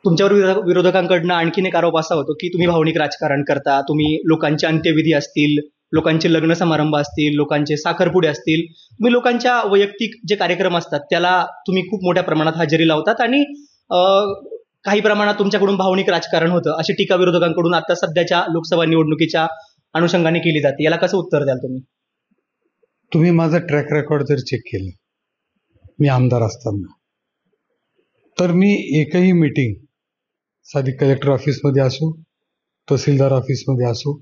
तुमच्यावर विरोधकांकडनं आणखीन एक आरोप असा होतो की तुम्ही भावनिक राजकारण करता. तुम्ही लोकांचे अंत्यविधी असतील, लोकांचे लग्न समारंभ असतील, लोकांचे साखरपुडे असतील, तुम्ही लोकांच्या वैयक्तिक जे कार्यक्रम असतात त्याला तुम्ही खूप मोठ्या प्रमाणात हजेरी लावतात आणि काही प्रमाणात तुमच्याकडून भावनिक राजकारण होतं, अशी टीका विरोधकांकडून आता सध्याच्या लोकसभा निवडणुकीच्या अनुषंगाने केली जाते. याला कसं उत्तर द्याल तुम्ही? तुम्ही माझा ट्रॅक रेकॉर्ड जर चेक केलं, मी आमदार असताना, तर मी एकही मीटिंग, साधी कलेक्टर ऑफिसमध्ये असो, तहसीलदार ऑफिसमध्ये असो,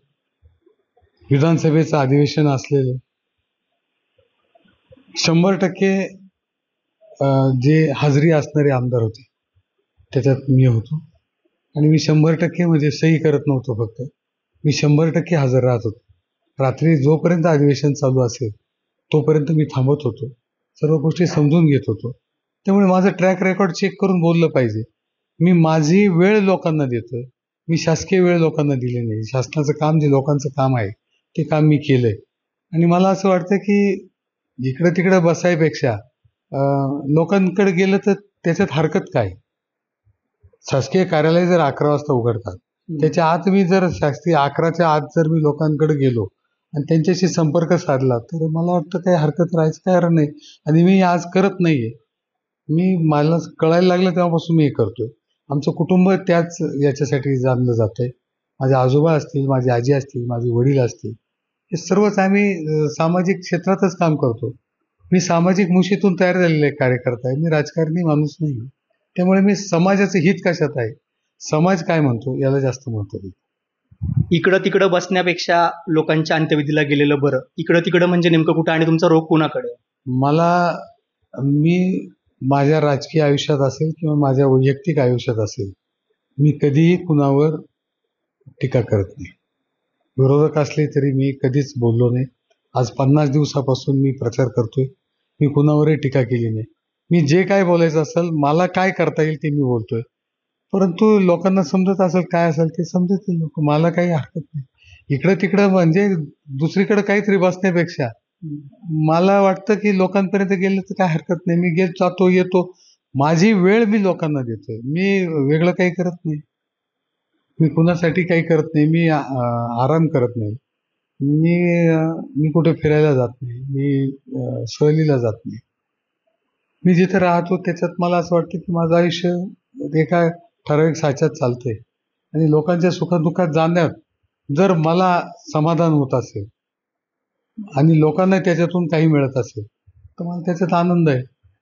विधानसभेचं अधिवेशन असलेलं, 100% जे हाजरी असणारे आमदार होते त्याच्यात मी होतो. आणि मी 100% म्हणजे सही करत नव्हतो, फक्त मी 100% हजर राहत होतो. रात्री जोपर्यंत अधिवेशन चालू असेल तोपर्यंत मी थांबत होतो, सर्व गोष्टी समजून घेत होतो. त्यामुळे माझं ट्रॅक रेकॉर्ड चेक करून बोललं पाहिजे. मी माझी वेळ लोकांना देतोय, मी शासकीय वेळ लोकांना दिली नाही. शासनाचं काम, जे लोकांचं काम आहे ते काम मी केलंय. आणि मला असं वाटतं की इकडं तिकडं बसायपेक्षा लोकांकडे गेलं तर त्याच्यात हरकत काय. शासकीय कार्यालय जर 11 वाजता उघडतात, त्याच्या आत मी जर शासकीय 11च्या आत जर मी लोकांकडे गेलो आणि त्यांच्याशी संपर्क साधला, तर मला वाटतं काही हरकत राहायचं काय कारण नाही. आणि मी आज करत नाहीये, मला कळायला लागलं तेव्हापासून मी हे करतोय. आमचं कुटुंब त्याच याच्यासाठी जाणलं जातंय. माझे आजोबा असतील, माझी आजी असतील, माझे वडील असतील, हे सर्वच आम्ही सामाजिक क्षेत्रातच काम करतो. मी सामाजिक मुशीतून तयार झालेले कार्यकर्ता आहे, मी राजकारणी माणूस नाही. त्यामुळे मी समाजाचं हित कशात आहे, समाज काय म्हणतो याला जास्त महत्त्व देतो. इकडं तिकडं बसण्यापेक्षा लोकांच्या अंत्यविधीला गेलेलं बरं. इकडं तिकडं म्हणजे नेमकं कुठं आणि तुमचा रोग कुणाकडे? मी माझ्या राजकीय आयुष्यात असेल किंवा माझ्या वैयक्तिक आयुष्यात असेल, मी कधीही कुणावर टीका करत नाही. विरोधक असले तरी मी कधीच बोललो नाही. आज 50 दिवसापासून मी प्रचार करतोय, मी कुणावरही टीका केली नाही. मी जे काय बोलायचं असेल, मला काय करता येईल ते मी बोलतोय. परंतु लोकांना समजत असेल, काय असेल ते समजतील लोक, मला काही हरकत नाही. इकडं तिकडं म्हणजे दुसरीकडे काहीतरी बसण्यापेक्षा मला वाटतं की लोकांपर्यंत गेलं तर काय हरकत नाही. मी जातो येतो, माझी वेळ मी लोकांना देतोय, मी वेगळं काही करत नाही. मी कुणासाठी काही करत नाही, मी आराम करत नाही, मी कुठे फिरायला जात नाही, मी सहलीला जात नाही. मी जिथे राहतो त्याच्यात मला असं वाटतं की माझं आयुष्य एका ठराविक साच्यात चालतंय. आणि लोकांच्या सुखदुःखात जाण्यात जर मला समाधान होत असेल आणि लोकांना त्याच्यातून काही मिळत असेल, तर मला त्याच्यात आनंद आहे.